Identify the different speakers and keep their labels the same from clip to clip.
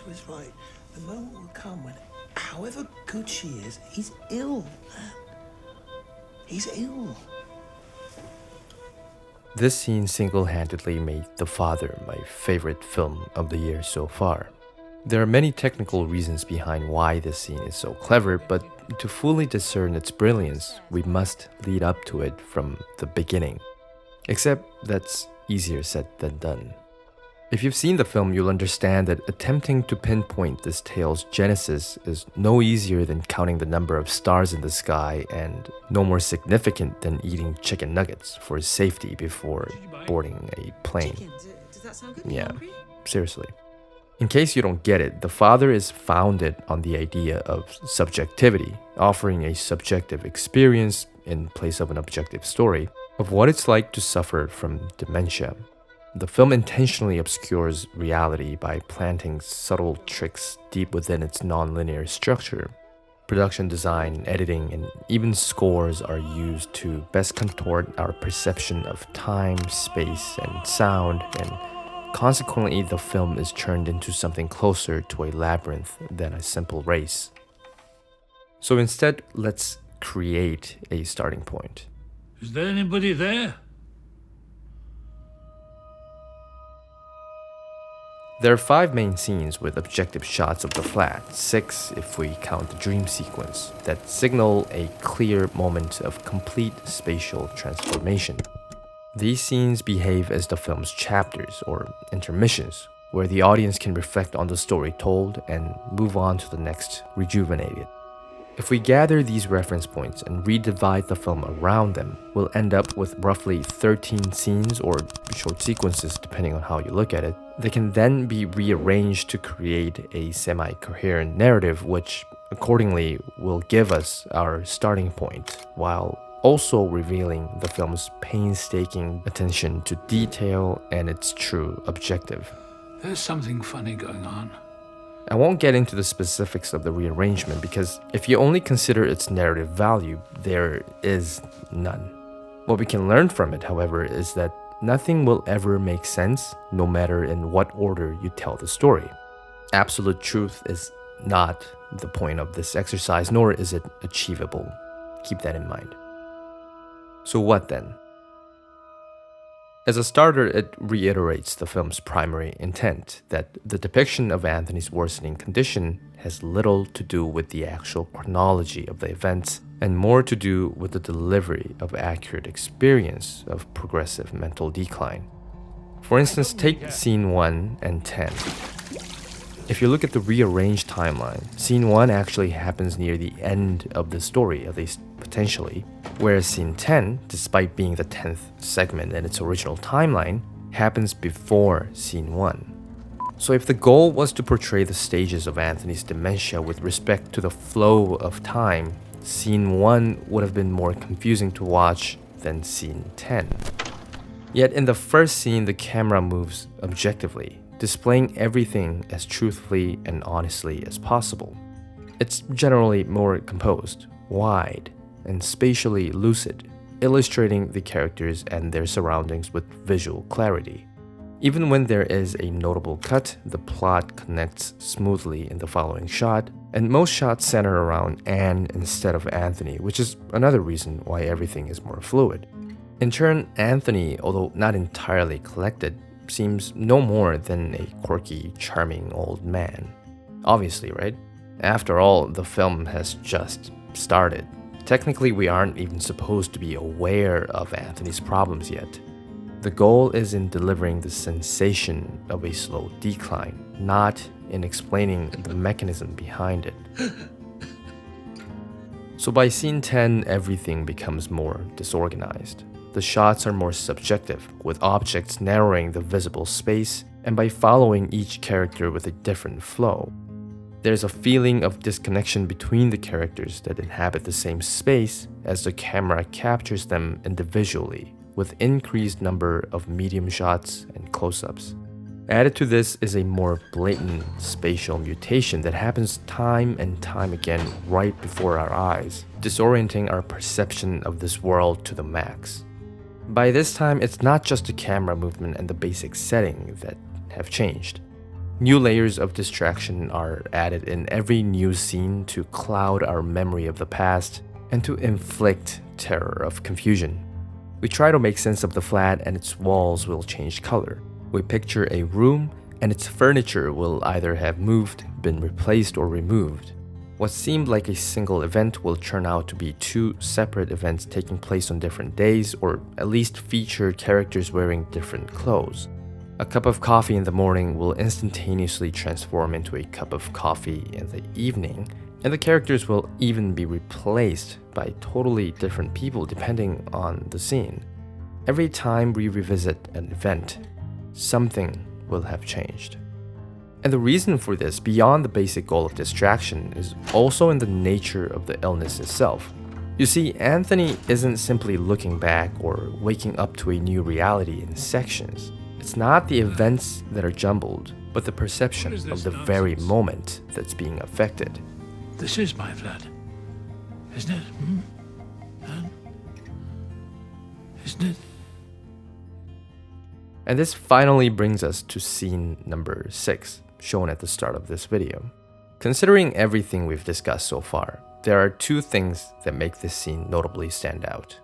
Speaker 1: was right. The moment will come when, however good she is, he's ill, man. He's ill.
Speaker 2: This scene single-handedly made The Father my favorite film of the year so far. There are many technical reasons behind why this scene is so clever, but to fully discern its brilliance, we must lead up to it from the beginning. Except that's easier said than done. If you've seen the film, you'll understand that attempting to pinpoint this tale's genesis is no easier than counting the number of stars in the sky and no more significant than eating chicken nuggets for safety before boarding a plane.
Speaker 3: Chicken, does that sound good?
Speaker 2: Yeah, seriously. In case you don't get it, The Father is founded on the idea of subjectivity, offering a subjective experience in place of an objective story of what it's like to suffer from dementia. The film intentionally obscures reality by planting subtle tricks deep within its nonlinear structure. Production design, editing, and even scores are used to best contort our perception of time, space, and sound, and consequently, the film is turned into something closer to a labyrinth than a simple race. So instead, let's create a starting point.
Speaker 4: Is there anybody there?
Speaker 2: There are 5 main scenes with objective shots of the flat, 6 if we count the dream sequence, that signal a clear moment of complete spatial transformation. These scenes behave as the film's chapters or intermissions, where the audience can reflect on the story told and move on to the next rejuvenated. If we gather these reference points and redivide the film around them, we'll end up with roughly 13 scenes or short sequences depending on how you look at it. They can then be rearranged to create a semi-coherent narrative which accordingly will give us our starting point, while also revealing the film's painstaking attention to detail and its true objective.
Speaker 4: There's something funny going on.
Speaker 2: I won't get into the specifics of the rearrangement because if you only consider its narrative value, there is none. What we can learn from it, however, is that nothing will ever make sense no matter in what order you tell the story. Absolute truth is not the point of this exercise, nor is it achievable. Keep that in mind. So what then? As a starter, it reiterates the film's primary intent, that the depiction of Anthony's worsening condition has little to do with the actual chronology of the events and more to do with the delivery of accurate experience of progressive mental decline. For instance, take scene 1 and 10. If you look at the rearranged timeline, scene 1 actually happens near the end of the story, at least potentially, whereas scene 10, despite being the 10th segment in its original timeline, happens before scene 1. So if the goal was to portray the stages of Anthony's dementia with respect to the flow of time, scene 1 would have been more confusing to watch than scene 10. Yet in the first scene, the camera moves objectively, displaying everything as truthfully and honestly as possible. It's generally more composed, wide, and spatially lucid, illustrating the characters and their surroundings with visual clarity. Even when there is a notable cut, the plot connects smoothly in the following shot, and most shots center around Anne instead of Anthony, which is another reason why everything is more fluid. In turn, Anthony, although not entirely collected, seems no more than a quirky, charming old man. Obviously, right? After all, the film has just started. Technically, we aren't even supposed to be aware of Anthony's problems yet. The goal is in delivering the sensation of a slow decline, not in explaining the mechanism behind it. So by scene 10, everything becomes more disorganized. The shots are more subjective, with objects narrowing the visible space, and by following each character with a different flow. There's a feeling of disconnection between the characters that inhabit the same space as the camera captures them individually, with increased number of medium shots and close-ups. Added to this is a more blatant spatial mutation that happens time and time again right before our eyes, disorienting our perception of this world to the max. By this time, it's not just the camera movement and the basic setting that have changed. New layers of distraction are added in every new scene to cloud our memory of the past and to inflict terror of confusion. We try to make sense of the flat and its walls will change color. We picture a room and its furniture will either have moved, been replaced, or removed. What seemed like a single event will turn out to be two separate events taking place on different days, or at least feature characters wearing different clothes. A cup of coffee in the morning will instantaneously transform into a cup of coffee in the evening, and the characters will even be replaced by totally different people depending on the scene. Every time we revisit an event, something will have changed. And the reason for this, beyond the basic goal of distraction, is also in the nature of the illness itself. You see, Anthony isn't simply looking back or waking up to a new reality in sections. It's not the events that are jumbled, but the perception of the very moment that's being affected.
Speaker 4: This is my flat, isn't it? Anne? Isn't it?
Speaker 2: And this finally brings us to scene number 6, shown at the start of this video. Considering everything we've discussed so far, there are two things that make this scene notably stand out.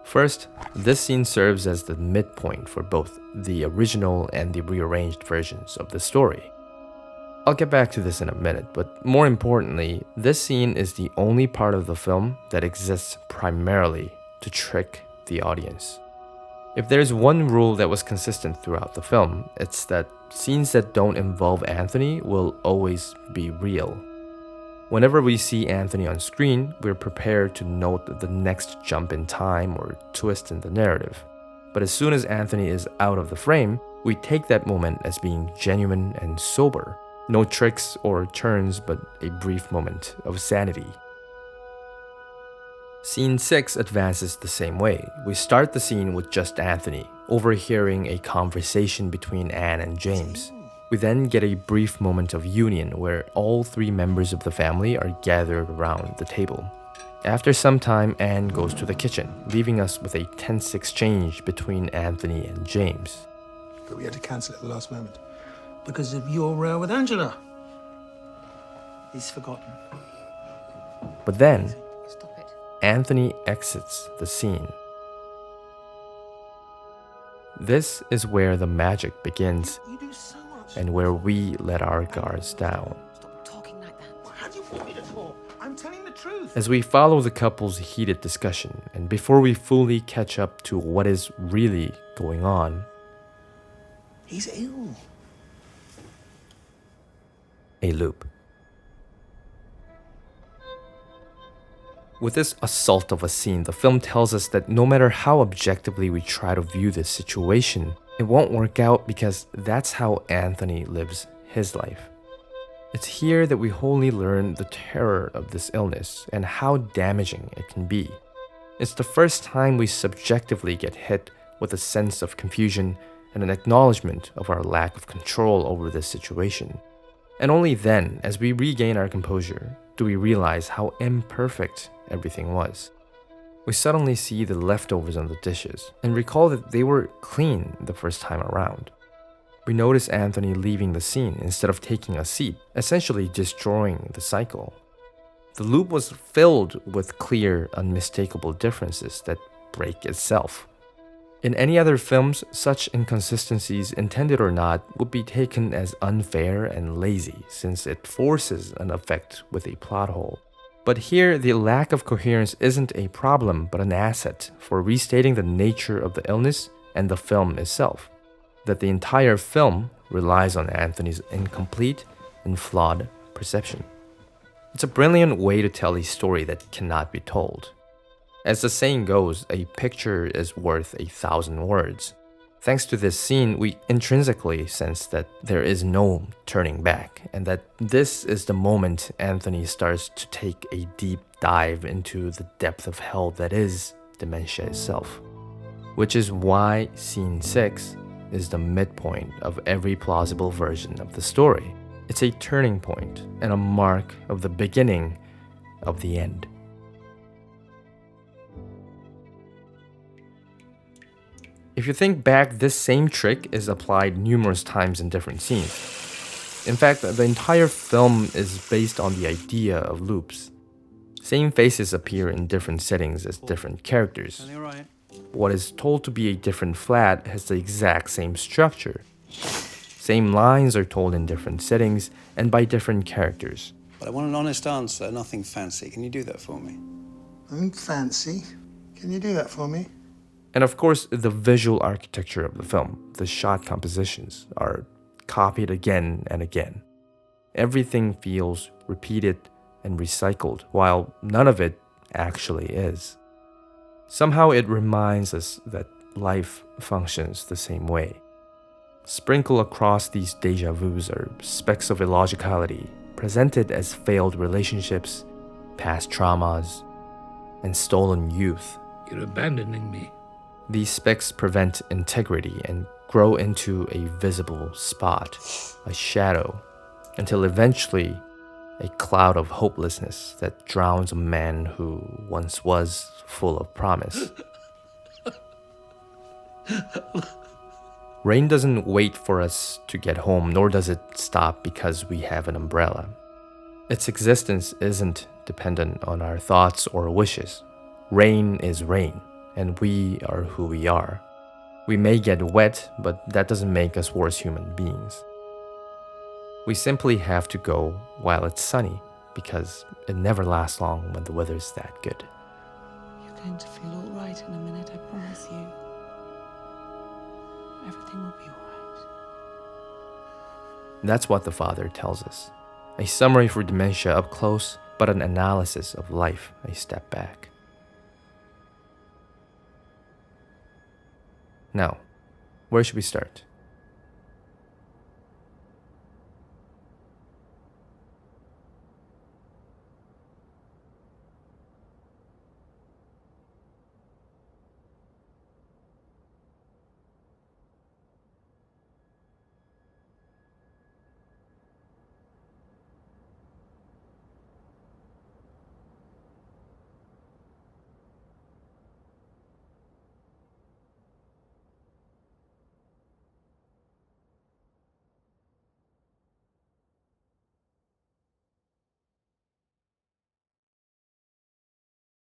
Speaker 2: First, this scene serves as the midpoint for both the original and the rearranged versions of the story. I'll get back to this in a minute, but more importantly, this scene is the only part of the film that exists primarily to trick the audience. If there's one rule that was consistent throughout the film, it's that scenes that don't involve Anthony will always be real. Whenever we see Anthony on screen, we're prepared to note the next jump in time or twist in the narrative. But as soon as Anthony is out of the frame, we take that moment as being genuine and sober. No tricks or turns, but a brief moment of sanity. Scene 6 advances the same way. We start the scene with just Anthony, overhearing a conversation between Anne and James. We then get a brief moment of union where all three members of the family are gathered around the table. After some time, Anne goes to the kitchen, leaving us with a tense exchange between Anthony and James.
Speaker 1: But we had to cancel it at the last moment.
Speaker 3: Because of your row with Angela. He's forgotten.
Speaker 2: But then,
Speaker 5: Stop it.
Speaker 2: Anthony exits the scene. This is where the magic begins
Speaker 3: You do so much.
Speaker 2: and where we let our guards down.
Speaker 5: Stop talking like that.
Speaker 3: How do you want me to talk? I'm telling the truth.
Speaker 2: As we follow the couple's heated discussion, and before we fully catch up to what is really going on,
Speaker 1: He's ill.
Speaker 2: a loop. With this assault of a scene, the film tells us that no matter how objectively we try to view this situation, it won't work out because that's how Anthony lives his life. It's here that we wholly learn the terror of this illness and how damaging it can be. It's the first time we subjectively get hit with a sense of confusion and an acknowledgement of our lack of control over this situation. And only then, as we regain our composure, do we realize how imperfect everything was. We suddenly see the leftovers on the dishes and recall that they were clean the first time around. We notice Anthony leaving the scene instead of taking a seat, essentially destroying the cycle. The loop was filled with clear, unmistakable differences that break itself. In any other films, such inconsistencies, intended or not, would be taken as unfair and lazy since it forces an effect with a plot hole. But here, the lack of coherence isn't a problem but an asset for restating the nature of the illness and the film itself. That the entire film relies on Anthony's incomplete and flawed perception. It's a brilliant way to tell a story that cannot be told. As the saying goes, a picture is worth 1,000 words. Thanks to this scene, we intrinsically sense that there is no turning back, and that this is the moment Anthony starts to take a deep dive into the depth of hell that is dementia itself. Which is why scene 6 is the midpoint of every plausible version of the story. It's a turning point and a mark of the beginning of the end. If you think back, this same trick is applied numerous times in different scenes. In fact, the entire film is based on the idea of loops. Same faces appear in different settings as different characters. What is told to be a different flat has the exact same structure. Same lines are told in different settings and by different characters.
Speaker 6: But I want an honest answer, nothing fancy. Can you do that for me?
Speaker 1: Fancy. Can you do that for me?
Speaker 2: And of course, the visual architecture of the film, the shot compositions, are copied again and again. Everything feels repeated and recycled, while none of it actually is. Somehow it reminds us that life functions the same way. Sprinkled across these deja vus are specks of illogicality, presented as failed relationships, past traumas, and stolen youth.
Speaker 4: You're abandoning me.
Speaker 2: These specks prevent integrity and grow into a visible spot, a shadow, until eventually a cloud of hopelessness that drowns a man who once was full of promise. Rain doesn't wait for us to get home, nor does it stop because we have an umbrella. Its existence isn't dependent on our thoughts or wishes. Rain is rain, and we are who we are. We may get wet, but that doesn't make us worse human beings. We simply have to go while it's sunny, because it never lasts long when the weather's that good.
Speaker 5: You're going to feel all right in a minute, I promise you. Everything will be all right.
Speaker 2: That's what the father tells us. A summary for dementia up close, but an analysis of life a step back. Now, where should we start?